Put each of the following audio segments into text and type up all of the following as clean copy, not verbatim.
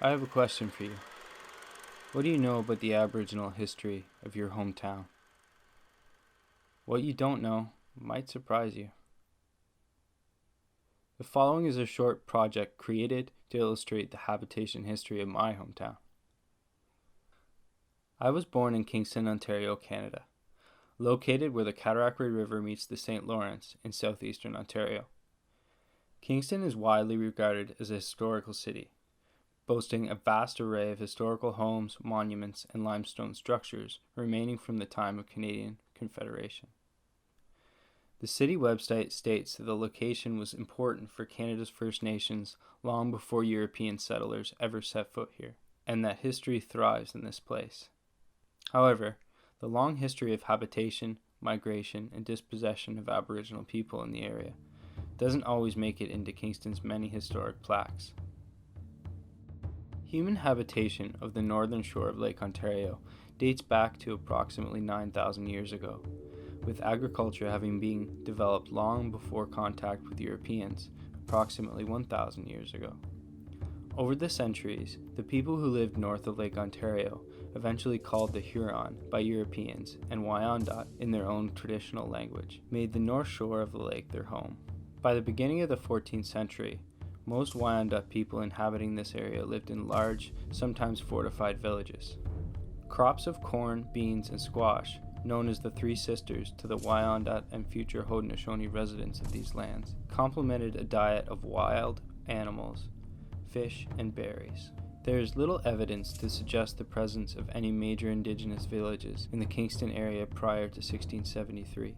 I have a question for you. What do you know about the Aboriginal history of your hometown? What you don't know might surprise you. The following is a short project created to illustrate the habitation history of my hometown. I was born in Kingston, Ontario, Canada, located where the Cataraqui River meets the St. Lawrence in southeastern Ontario. Kingston is widely regarded as a historical city, boasting a vast array of historical homes, monuments, and limestone structures remaining from the time of Canadian Confederation. The city website states that the location was important for Canada's First Nations long before European settlers ever set foot here, and that history thrives in this place. However, the long history of habitation, migration, and dispossession of Aboriginal people in the area doesn't always make it into Kingston's many historic plaques. Human habitation of the northern shore of Lake Ontario dates back to approximately 9,000 years ago, with agriculture having been developed long before contact with Europeans, approximately 1,000 years ago. Over the centuries, the people who lived north of Lake Ontario, eventually called the Huron by Europeans and Wyandot in their own traditional language, made the north shore of the lake their home. By the beginning of the 14th century, most Wyandot people inhabiting this area lived in large, sometimes fortified villages. Crops of corn, beans, and squash, known as the Three Sisters to the Wyandot and future Haudenosaunee residents of these lands, complemented a diet of wild animals, fish, and berries. There is little evidence to suggest the presence of any major indigenous villages in the Kingston area prior to 1673.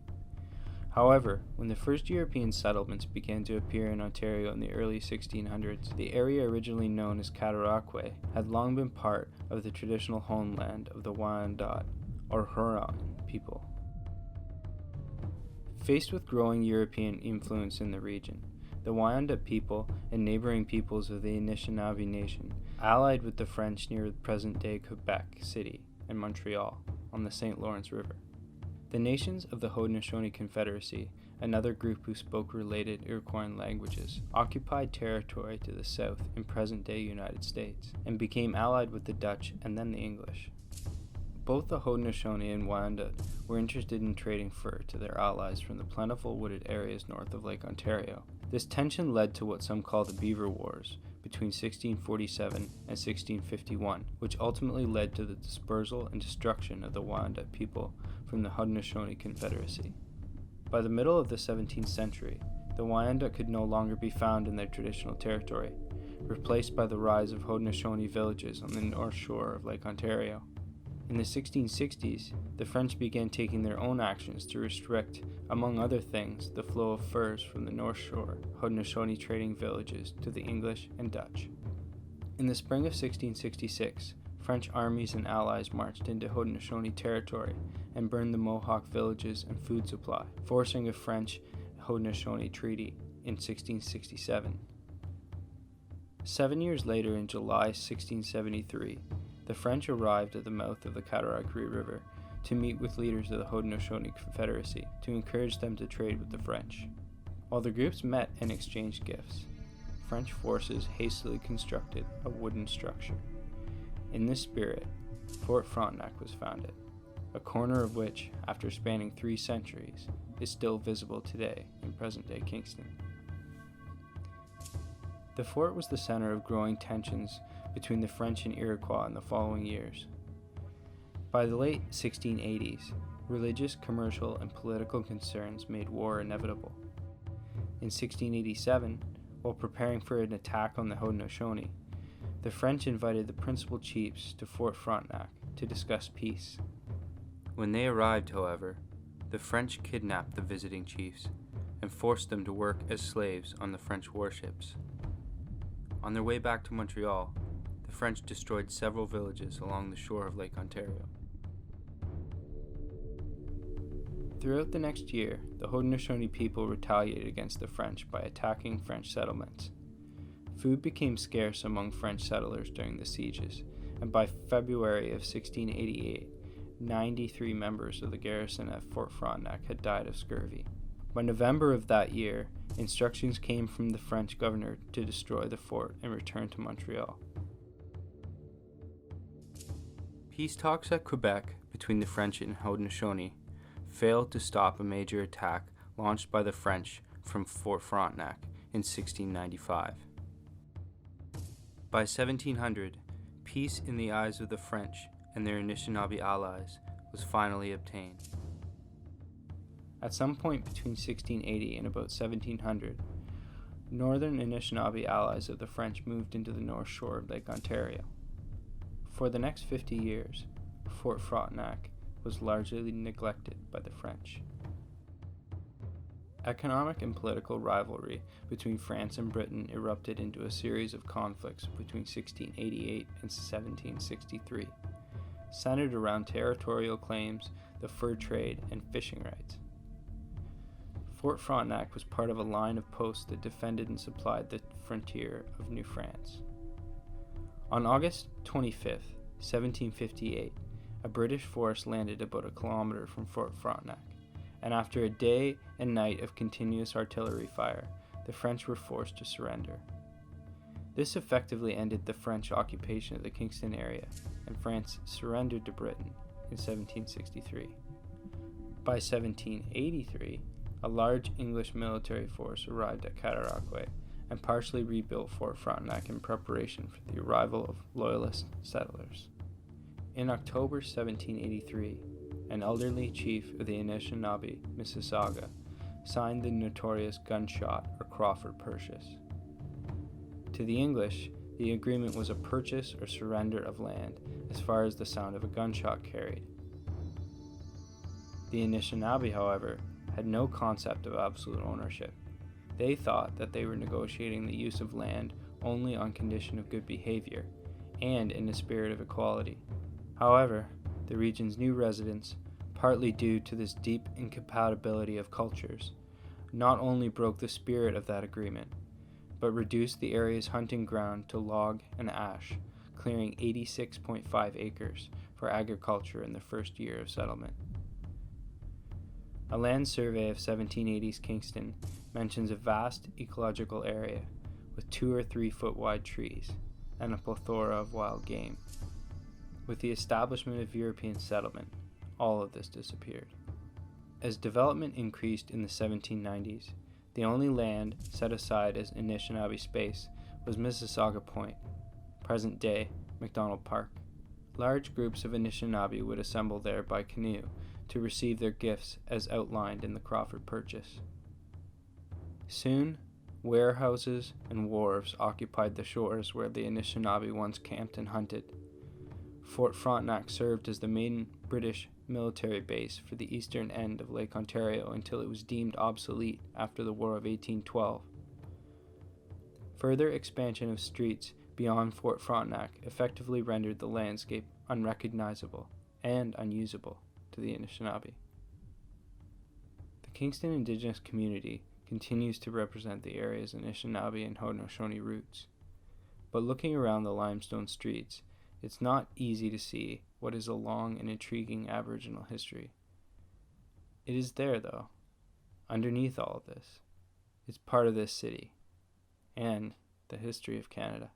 However, when the first European settlements began to appear in Ontario in the early 1600s, the area originally known as Cataraqui had long been part of the traditional homeland of the Wyandot, or Huron, people. Faced with growing European influence in the region, the Wyandot people and neighboring peoples of the Anishinaabe Nation allied with the French near present-day Quebec City and Montreal on the St. Lawrence River. The nations of the Haudenosaunee Confederacy, another group who spoke related Iroquois languages, occupied territory to the south in present-day United States and became allied with the Dutch and then the English. Both the Haudenosaunee and Wyandot were interested in trading fur to their allies from the plentiful wooded areas north of Lake Ontario. This tension led to what some call the Beaver Wars between 1647 and 1651, which ultimately led to the dispersal and destruction of the Wyandot people from the Haudenosaunee Confederacy. By the middle of the 17th century, the Wyandot could no longer be found in their traditional territory, replaced by the rise of Haudenosaunee villages on the north shore of Lake Ontario. In the 1660s, the French began taking their own actions to restrict, among other things, the flow of furs from the North Shore Haudenosaunee trading villages to the English and Dutch. In the spring of 1666, French armies and allies marched into Haudenosaunee territory and burned the Mohawk villages and food supply, forcing a French Haudenosaunee treaty in 1667. 7 years later, in July 1673, the French arrived at the mouth of the Cataraqui River to meet with leaders of the Haudenosaunee Confederacy to encourage them to trade with the French. While the groups met and exchanged gifts, French forces hastily constructed a wooden structure. In this spirit, Fort Frontenac was founded, a corner of which, after spanning 3 centuries, is still visible today in present-day Kingston. The fort was the center of growing tensions between the French and Iroquois in the following years. By the late 1680s, religious, commercial, and political concerns made war inevitable. In 1687, while preparing for an attack on the Haudenosaunee, the French invited the principal chiefs to Fort Frontenac to discuss peace. When they arrived, however, the French kidnapped the visiting chiefs and forced them to work as slaves on the French warships. On their way back to Montreal, the French destroyed several villages along the shore of Lake Ontario. Throughout the next year, the Haudenosaunee people retaliated against the French by attacking French settlements. Food became scarce among French settlers during the sieges, and by February of 1688, 93 members of the garrison at Fort Frontenac had died of scurvy. By November of that year, instructions came from the French governor to destroy the fort and return to Montreal. Peace talks at Quebec between the French and Haudenosaunee failed to stop a major attack launched by the French from Fort Frontenac in 1695. By 1700, peace in the eyes of the French and their Anishinaabe allies was finally obtained. At some point between 1680 and about 1700, northern Anishinaabe allies of the French moved into the north shore of Lake Ontario. For the next 50 years, Fort Frontenac was largely neglected by the French. Economic and political rivalry between France and Britain erupted into a series of conflicts between 1688 and 1763, centered around territorial claims, the fur trade, and fishing rights. Fort Frontenac was part of a line of posts that defended and supplied the frontier of New France. On August 25, 1758, a British force landed about a kilometer from Fort Frontenac, and after a day and night of continuous artillery fire, the French were forced to surrender. This effectively ended the French occupation of the Kingston area, and France surrendered to Britain in 1763. By 1783, a large English military force arrived at Cataraqui and partially rebuilt Fort Frontenac in preparation for the arrival of Loyalist settlers. In October 1783, an elderly chief of the Anishinaabe, Mississauga, signed the notorious Gunshot or Crawford Purchase. To the English, the agreement was a purchase or surrender of land as far as the sound of a gunshot carried. The Anishinaabe, however, had no concept of absolute ownership. They thought that they were negotiating the use of land only on condition of good behavior and in a spirit of equality. However, the region's new residents, partly due to this deep incompatibility of cultures, not only broke the spirit of that agreement, but reduced the area's hunting ground to log and ash, clearing 86.5 acres for agriculture in the first year of settlement. A land survey of 1780's Kingston mentions a vast ecological area with 2 or 3 foot wide trees and a plethora of wild game. With the establishment of European settlement, all of this disappeared. As development increased in the 1790s, the only land set aside as Anishinaabe space was Mississauga Point, present-day McDonald Park. Large groups of Anishinaabe would assemble there by canoe to receive their gifts as outlined in the Crawford Purchase. Soon, warehouses and wharves occupied the shores where the Anishinaabe once camped and hunted. Fort Frontenac served as the main British military base for the eastern end of Lake Ontario until it was deemed obsolete after the War of 1812. Further expansion of streets beyond Fort Frontenac effectively rendered the landscape unrecognizable and unusable to the Anishinaabe. The Kingston Indigenous community continues to represent the area's Anishinaabe and Haudenosaunee roots, but looking around the limestone streets, it's not easy to see what is a long and intriguing Aboriginal history. It is there, though, underneath all of this. It's part of this city and the history of Canada.